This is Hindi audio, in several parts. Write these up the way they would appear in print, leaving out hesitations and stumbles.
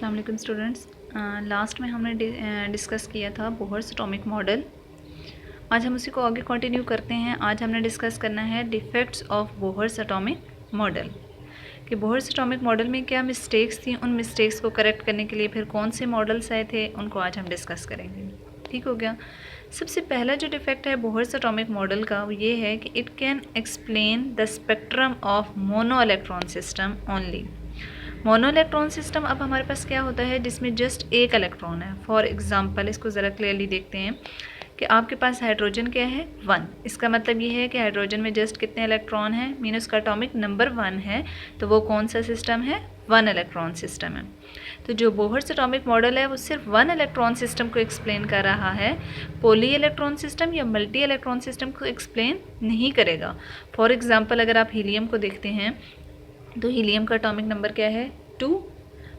अस्सलाम वालेकुम स्टूडेंट्स। लास्ट में हमने डिस्कस किया था बोहर्स एटॉमिक मॉडल। आज हम उसी को आगे कंटिन्यू करते हैं। आज हमने डिस्कस करना है defects of Bohr's atomic model कि बोहर्स एटॉमिक मॉडल में क्या मिस्टेक्स थी, उन मिस्टेक्स को करेक्ट करने के लिए फिर कौन से मॉडल्स आए थे, उनको आज हम डिस्कस करेंगे। ठीक हो गया। सबसे पहला जो डिफेक्ट है बोहर्स एटॉमिक मॉडल का वो ये है कि it can explain the spectrum of mono electron system only. Mono electron system अब हमारे पास क्या होता है जिसमें जस्ट एक इलेक्ट्रॉन है। फॉर एग्जांपल इसको ज़रा क्लियरली देखते हैं कि आपके पास हाइड्रोजन क्या है 1। इसका मतलब ये है कि हाइड्रोजन में जस्ट कितने इलेक्ट्रॉन हैं, मीन उसका एटॉमिक नंबर 1 है। तो वो कौन सा सिस्टम है, 1 इलेक्ट्रॉन सिस्टम है। तो जो बोहर्स एटॉमिक मॉडल है वो सिर्फ 1 इलेक्ट्रॉन सिस्टम को एक्सप्लेन कर रहा है, पॉली इलेक्ट्रॉन सिस्टम या मल्टी इलेक्ट्रॉन सिस्टम को एक्सप्लेन नहीं करेगा। फॉर एग्जाम्पल अगर आप हीलियम को देखते हैं तो हीलियम का एटॉमिक नंबर क्या है 2।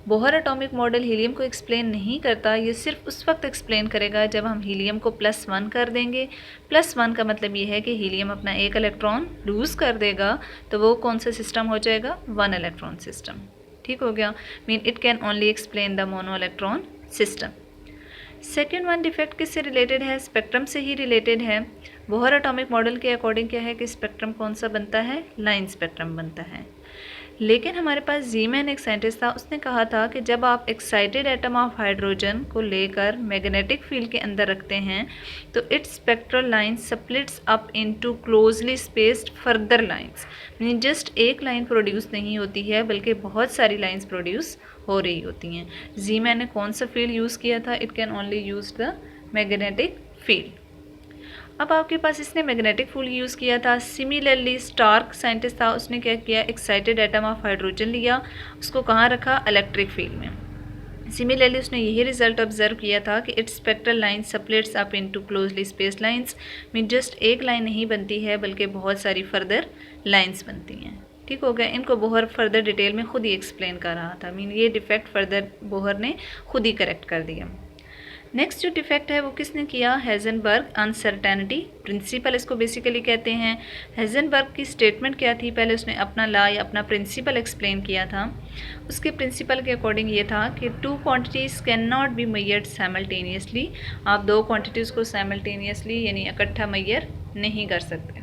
बोहर एटॉमिक मॉडल हीलियम को एक्सप्लेन नहीं करता, ये सिर्फ उस वक्त एक्सप्लेन करेगा जब हम हीलियम को +1 कर देंगे। +1 का मतलब ये है कि हीलियम अपना एक इलेक्ट्रॉन लूज़ कर देगा, तो वो कौन सा सिस्टम हो जाएगा, 1 इलेक्ट्रॉन सिस्टम। ठीक हो गया। Mean it can only explain the mono electron system. Second one defect किससे रिलेटेड है, स्पेक्ट्रम से ही रिलेटेड है। बोहर एटॉमिक मॉडल के अकॉर्डिंग क्या है कि स्पेक्ट्रम कौन सा बनता है, लाइन स्पेक्ट्रम बनता है। लेकिन हमारे पास जीमैन एक साइंटिस्ट था, उसने कहा था कि जब आप एक्साइटेड एटम ऑफ हाइड्रोजन को लेकर मैग्नेटिक फील्ड के अंदर रखते हैं तो it's spectral line splits up into closely spaced further lines. Mean just एक लाइन प्रोड्यूस नहीं होती है बल्कि बहुत सारी लाइंस प्रोड्यूस हो रही होती हैं। जीमैन ने कौन सा फील्ड यूज़ किया था, it can only use the magnetic field. अब आपके पास इसने मैग्नेटिक फील्ड यूज़ किया था। सिमिलरली स्टार्क साइंटिस्ट था, उसने क्या किया, एक्साइटेड एटम ऑफ हाइड्रोजन लिया, उसको कहाँ रखा, इलेक्ट्रिक फील्ड में। सिमिलरली उसने यही रिजल्ट ऑब्जर्व किया था कि it's spectral line splits up into closely spaced lines. Mean just एक लाइन नहीं बनती है बल्कि बहुत सारी फर्दर लाइंस बनती हैं। ठीक हो गया। इनको बोहर फर्दर डिटेल में खुद ही एक्सप्लेन कर रहा था। मीन ये डिफेक्ट फर्दर बोहर ने खुद ही करेक्ट कर दिया। नेक्स्ट जो डिफेक्ट है वो किसने किया, हेजनबर्ग अनसर्टेनिटी प्रिंसिपल इसको बेसिकली कहते हैं। हेजनबर्ग की स्टेटमेंट क्या थी, पहले उसने अपना लॉ या अपना प्रिंसिपल एक्सप्लेन किया था। उसके प्रिंसिपल के अकॉर्डिंग ये था कि 2 quantities can not be measured simultaneously. आप 2 क्वांटिटीज़ को साइमल्टेनियसली यानी इकट्ठा मेजर नहीं कर सकते।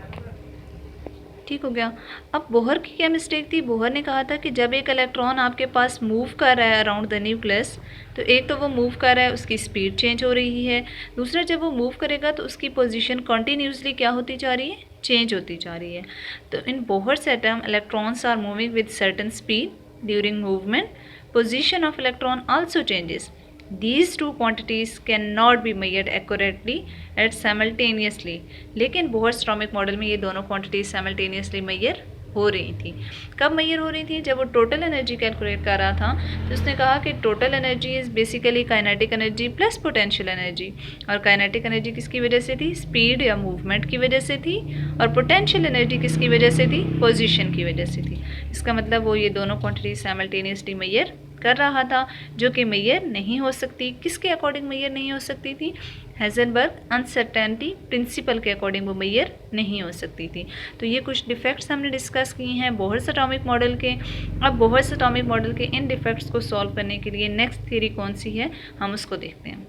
ठीक हो गया। अब बोहर की क्या मिस्टेक थी, बोहर ने कहा था कि जब एक इलेक्ट्रॉन आपके पास मूव कर रहा है अराउंड द न्यूक्लियस, तो एक तो वो मूव कर रहा है, उसकी स्पीड चेंज हो रही है। दूसरा, जब वो मूव करेगा तो उसकी पोजीशन कॉन्टीन्यूसली क्या होती जा रही है, चेंज होती जा रही है। तो in Bohr's atom electrons are moving with certain speed during movement, position of electron also changes. These two quantities cannot be measured accurately at simultaneously। लेकिन बोहर्स एटॉमिक मॉडल में ये दोनों क्वांटिटीज साइमल्टेनियसली मेजर हो रही थी। कब मेजर हो रही थी, जब वो टोटल एनर्जी कैलकुलेट कर रहा था तो उसने कहा कि total energy is basically kinetic energy plus potential energy. और काइनेटिक एनर्जी किसकी वजह से थी, स्पीड या मूवमेंट की वजह से थी। और पोटेंशियल एनर्जी किसकी वजह से थी, पोजीशन की वजह से थी। इसका मतलब वो ये दोनों क्वांटिटीज साइमल्टेनियसली मेजर कर रहा था, जो कि मेजर नहीं हो सकती। किसके अकॉर्डिंग मेजर नहीं हो सकती थी, हेजनबर्ग अनसर्टेनिटी प्रिंसिपल के अकॉर्डिंग वो मेजर नहीं हो सकती थी। तो ये कुछ डिफेक्ट्स हमने डिस्कस किए हैं बोहर्स एटॉमिक मॉडल के। अब बोहर्स एटॉमिक मॉडल के इन डिफेक्ट्स को सॉल्व करने के लिए नेक्स्ट थ्योरी कौन सी है हम उसको देखते हैं।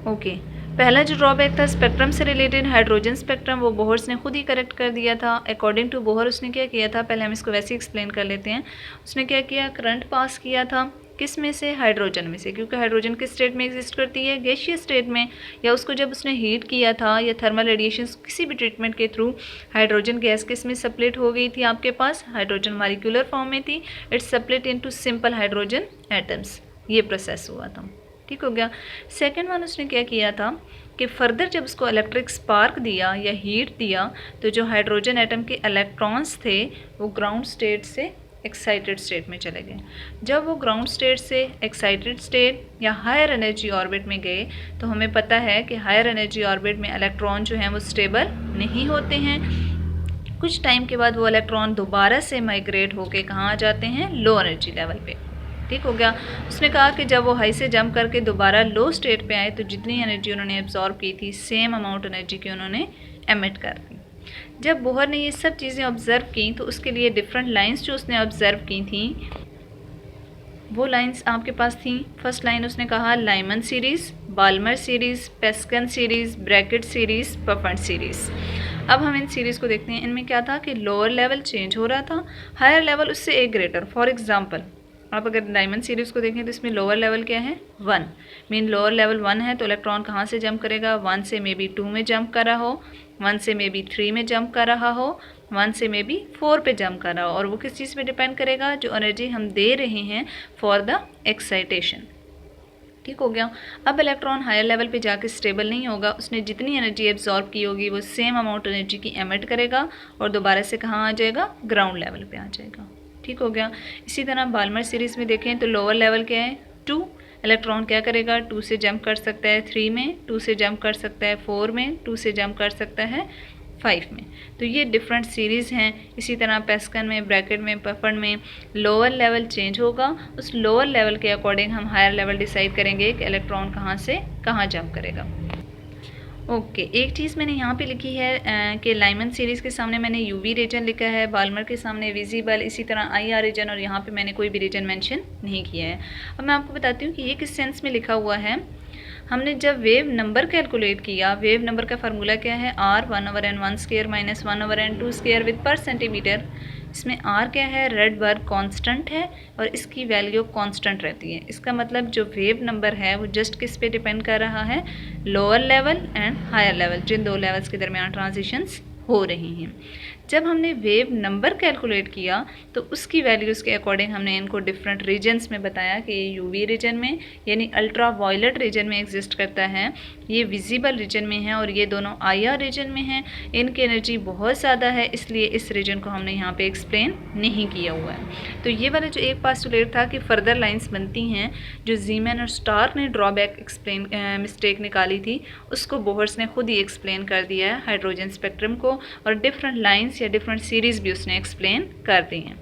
ओके पहला जो ड्रॉबैक था स्पेक्ट्रम से रिलेटेड, हाइड्रोजन स्पेक्ट्रम, वो बोहर्स ने खुद ही करेक्ट कर दिया था। अकॉर्डिंग टू बोहर उसने क्या किया था, पहले हम इसको वैसे ही एक्सप्लेन कर लेते हैं। उसने क्या किया, करंट पास किया था किस में से, हाइड्रोजन में से, क्योंकि हाइड्रोजन किस स्टेट में एग्जिस्ट करती है, गैसियस स्टेट में। या उसको जब उसने हीट किया था या थर्मल रेडिएशन किसी भी ट्रीटमेंट के थ्रू हाइड्रोजन गैस किस में स्प्लिट हो गई थी, आपके पास हाइड्रोजन मॉलिक्यूलर फॉर्म में थी, it's split into simple hydrogen atoms. ये प्रोसेस हुआ था। ठीक हो गया। सेकेंड वन उसने क्या किया था कि फर्दर जब उसको इलेक्ट्रिक स्पार्क दिया या हीट दिया तो जो हाइड्रोजन एटम के इलेक्ट्रॉन्स थे वो ग्राउंड स्टेट से एक्साइटेड स्टेट में चले गए। जब वो ग्राउंड स्टेट से एक्साइटेड स्टेट या हायर एनर्जी ऑर्बिट में गए तो हमें पता है कि हायर एनर्जी ऑर्बिट में इलेक्ट्रॉन जो हैं वो स्टेबल नहीं होते हैं। कुछ टाइम के बाद वो इलेक्ट्रॉन दोबारा से माइग्रेट होके कहाँ आ जाते हैं, लो एनर्जी लेवल पे। ठीक हो गया। उसने कहा कि जब वो हाई से जंप करके दोबारा लो स्टेट पे आए तो जितनी एनर्जी उन्होंने एब्जॉर्ब की थी सेम अमाउंट एनर्जी की उन्होंने एमिट कर दी। जब बोहर ने ये सब चीज़ें ऑब्ज़र्व की तो उसके लिए डिफरेंट लाइंस जो उसने ऑब्ज़र्व की थी वो लाइंस आपके पास थी। फर्स्ट लाइन उसने कहा Lyman series, Balmer series, Paschen series, Brackett series, Pfund series. अब हम इन सीरीज़ को देखते हैं। इनमें क्या था कि लोअर लेवल चेंज हो रहा था, हायर लेवल उससे एक ग्रेटर। फॉर एग्जांपल आप अगर डायमंड सीरीज़ को देखें तो इसमें लोअर लेवल क्या है 1, मीन लोअर लेवल 1 है तो इलेक्ट्रॉन कहाँ से जंप करेगा 1 से मे बी 2 में जंप कर रहा हो, 1 से मे बी 3 में जंप कर रहा हो, 1 से मे बी 4 पे जंप कर रहा हो। और वो किस चीज़ पे डिपेंड करेगा, जो एनर्जी हम दे रहे हैं फॉर द एक्साइटेशन। ठीक हो गया। अब इलेक्ट्रॉन हायर लेवल पे जाके स्टेबल नहीं होगा, उसने जितनी एनर्जी एब्जॉर्ब की होगी वो सेम अमाउंट एनर्जी की एमिट करेगा और दोबारा से कहाँ आ जाएगा, ग्राउंड लेवल पे आ जाएगा। ठीक हो गया। इसी तरह बाल्मर सीरीज़ में देखें तो लोअर लेवल क्या है 2, इलेक्ट्रॉन क्या करेगा 2 से जंप कर सकता है 3 में, 2 से जंप कर सकता है 4 में, 2 से जंप कर सकता है 5 में। तो ये डिफरेंट सीरीज़ हैं। इसी तरह पेस्कन में, ब्रैकेट में, पफर्ड में लोअर लेवल चेंज होगा, उस लोअर लेवल के अकॉर्डिंग हम हायर लेवल डिसाइड करेंगे कि इलेक्ट्रॉन कहाँ से कहाँ जंप करेगा। ओके, एक चीज़ मैंने यहाँ पे लिखी है कि लाइमन सीरीज़ के सामने मैंने यूवी रीजन लिखा है, बाल्मर के सामने विजिबल, इसी तरह आईआर रीजन, और यहाँ पे मैंने कोई भी रीजन मेंशन नहीं किया है। अब मैं आपको बताती हूँ कि ये किस सेंस में लिखा हुआ है। हमने जब वेव नंबर कैलकुलेट किया, वेव नंबर का फार्मूला क्या है r 1/n1² minus 1/n2² with पर सेंटीमीटर। इसमें r क्या है, रेड वर्ग कांस्टेंट है और इसकी वैल्यू कांस्टेंट रहती है। इसका मतलब जो वेव नंबर है वो जस्ट किस पे डिपेंड कर रहा है, lower level and higher level, जिन दो लेवल्स के दरमियान ट्रांजिशंस हो रही हैं। जब हमने वेव नंबर कैलकुलेट किया तो उसकी वैल्यूज़ के अकॉर्डिंग हमने इनको डिफरेंट रीजन्स में बताया कि ये यूवी रीजन में यानी अल्ट्रा वायलेट रीजन में एग्जिस्ट करता है, ये विजिबल रीजन में है और ये दोनों आईआर रीजन में हैं। इनकी एनर्जी बहुत ज़्यादा है, इसलिए इस रीजन को हमने यहाँ पे एक्सप्लेन नहीं किया हुआ है। तो ये वाला जो एक पास्टुलेट था कि फर्दर लाइन्स बनती हैं, जो ज़ीमैन और स्टार्क ने ड्रॉबैक मिस्टेक निकाली थी उसको बोहर्स ने खुद ही एक्सप्लेन कर दिया है हाइड्रोजन स्पेक्ट्रम को, और डिफरेंट लाइन्स या डिफरेंट सीरीज़ भी उसने एक्सप्लेन कर दी हैं।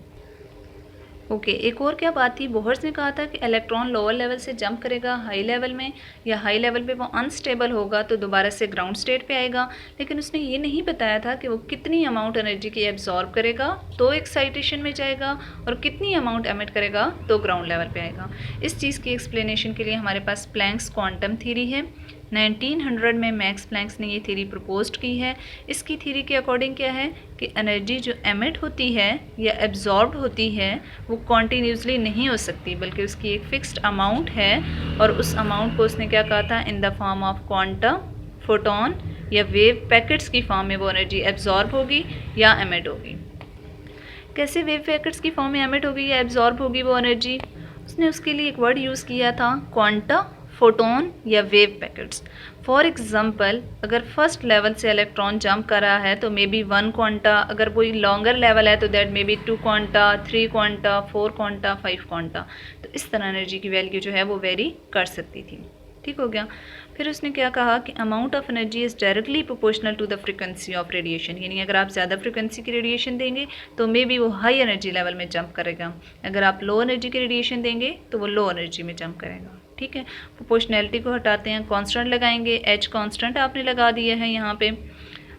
ओके, एक और क्या बात थी, बोहर्स ने कहा था कि इलेक्ट्रॉन लोअर लेवल से जंप करेगा हाई लेवल में, या हाई लेवल पे वो अनस्टेबल होगा तो दोबारा से ग्राउंड स्टेट पे आएगा, लेकिन उसने ये नहीं बताया था कि वो कितनी अमाउंट एनर्जी की एब्जॉर्ब करेगा तो एक्साइटेशन में जाएगा और कितनी अमाउंट एमिट करेगा तो ग्राउंड लेवल पे आएगा। इस चीज़ की एक्सप्लेनेशन के लिए हमारे पास प्लैंक्स क्वांटम थ्योरी है। 1900 में मैक्स प्लैंक्स ने ये थ्योरी प्रपोज्ड की है। इसकी थ्योरी के अकॉर्डिंग क्या है कि एनर्जी जो एमिट होती है या एब्जॉर्ब्ड होती है वो कॉन्टीन्यूसली नहीं हो सकती, बल्कि उसकी एक फिक्स्ड अमाउंट है और उस अमाउंट को उसने क्या कहा था, in the form of quantum, photon या वेव पैकेट्स की फॉर्म में वो एनर्जी एब्जॉर्ब होगी या एमिट होगी। कैसे वेव पैकेट्स की फॉर्म में एमिट होगी या एब्जॉर्ब होगी वो एनर्जी, उसने उसके लिए एक वर्ड यूज़ किया था क्वांटा, फोटोन या वेव पैकेट्स। फॉर एग्जांपल अगर फर्स्ट लेवल से इलेक्ट्रॉन जंप कर रहा है तो मे बी 1 क्वांटा, अगर कोई लॉन्गर लेवल है तो that may be 2 quanta, 3 quanta, 4 quanta, 5 quanta. तो इस तरह एनर्जी की वैल्यू जो है वो वेरी कर सकती थी। ठीक हो गया। फिर उसने क्या कहा कि amount of energy is directly proportional to the frequency of radiation, यानी अगर आप ज़्यादा फ्रिक्वेंसी की रेडिएशन देंगे तो मे बी वो हाई एनर्जी लेवल में जंप करेगा, अगर आप लो एनर्जी की रेडिएशन देंगे तो वो लो एनर्जी में जंप करेगा। ठीक है, प्रोपोर्शनैलिटी को हटाते हैं, कांस्टेंट लगाएंगे, एच कांस्टेंट आपने लगा दिया है यहाँ पे।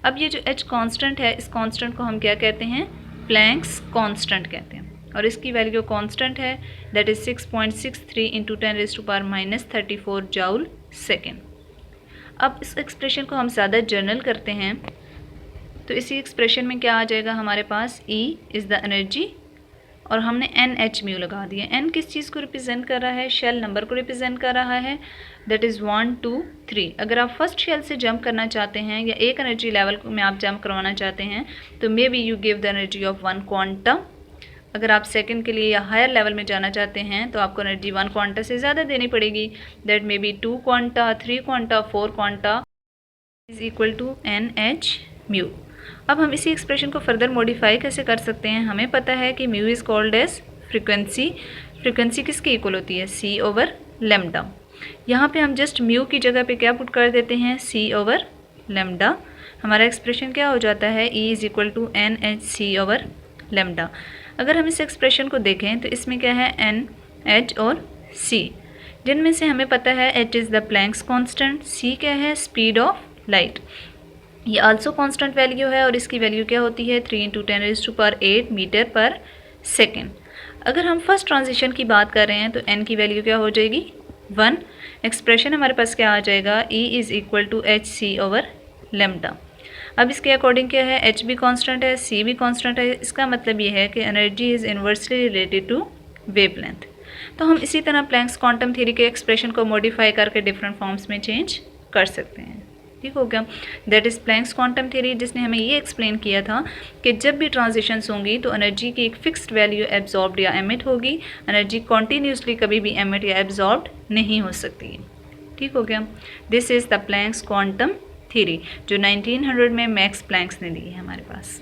अब ये जो एच कांस्टेंट है, इस कांस्टेंट को हम क्या कहते हैं, प्लैंक्स कांस्टेंट कहते हैं, और इसकी वैल्यू कांस्टेंट है, दैट इज़ 6.63 × 10⁻³ जूल सेकेंड। अब इस एक्सप्रेशन को हम ज़्यादा जनरल करते हैं तो इसी एक्सप्रेशन में क्या आ जाएगा हमारे पास, E इज़ द एनर्जी, और हमने NH म्यू लगा दिया। N किस चीज़ को रिप्रेजेंट कर रहा है, शेल नंबर को रिप्रेजेंट कर रहा है, दैट इज़ 1 2 3। अगर आप फर्स्ट शेल से जंप करना चाहते हैं या एक एनर्जी लेवल में आप जंप करवाना चाहते हैं तो may be you give the energy of 1 quantum. अगर आप सेकंड के लिए या हायर लेवल में जाना चाहते हैं तो आपको एनर्जी 1 क्वांटा से ज़्यादा देनी पड़ेगी, that may be 2 quanta, 3 quanta, 4 quanta is equal to NH mu. अब हम इसी एक्सप्रेशन को फर्दर मॉडिफाई कैसे कर सकते हैं, हमें पता है कि mu is called as frequency. Frequency किसकी इक्वल होती है, C/λ। यहाँ पे हम जस्ट म्यू की जगह पे क्या पुट कर देते हैं, C/λ। हमारा एक्सप्रेशन क्या हो जाता है, E is equal to NH C/λ। अगर हम इस एक्सप्रेशन को देखें तो इसमें क्या है, NH और C, जिनमें से हमें पता है H is the Planck's constant, C क्या है, स्पीड ऑफ लाइट, ये आल्सो कांस्टेंट वैल्यू है और इसकी वैल्यू क्या होती है, 3 × 10⁸ मीटर पर सेकेंड। अगर हम फर्स्ट ट्रांजिशन की बात कर रहे हैं तो n की वैल्यू क्या हो जाएगी 1। एक्सप्रेशन हमारे पास क्या आ जाएगा E is equal to H C over lambda. अब इसके अकॉर्डिंग क्या है, H भी कांस्टेंट है, C भी कांस्टेंट है। इसका मतलब ये है कि energy is inversely related to wavelength. तो हम इसी तरह प्लैंक्स क्वांटम थ्योरी के एक्सप्रेशन को मॉडिफाई करके डिफरेंट फॉर्म्स में चेंज कर सकते हैं। ठीक हो गया, that is Planck's quantum theory, जिसने हमें ये एक्सप्लेन किया था कि जब भी ट्रांजिशंस होंगी तो एनर्जी की एक फिक्स्ड वैल्यू एब्जॉर्ब्ड या एमिट होगी। एनर्जी कॉन्टीन्यूसली कभी भी एमिट या एब्जॉर्ब्ड नहीं हो सकती। ठीक हो गया, this is the Planck's quantum theory जो 1900 में मैक्स प्लैंक्स ने दी है हमारे पास।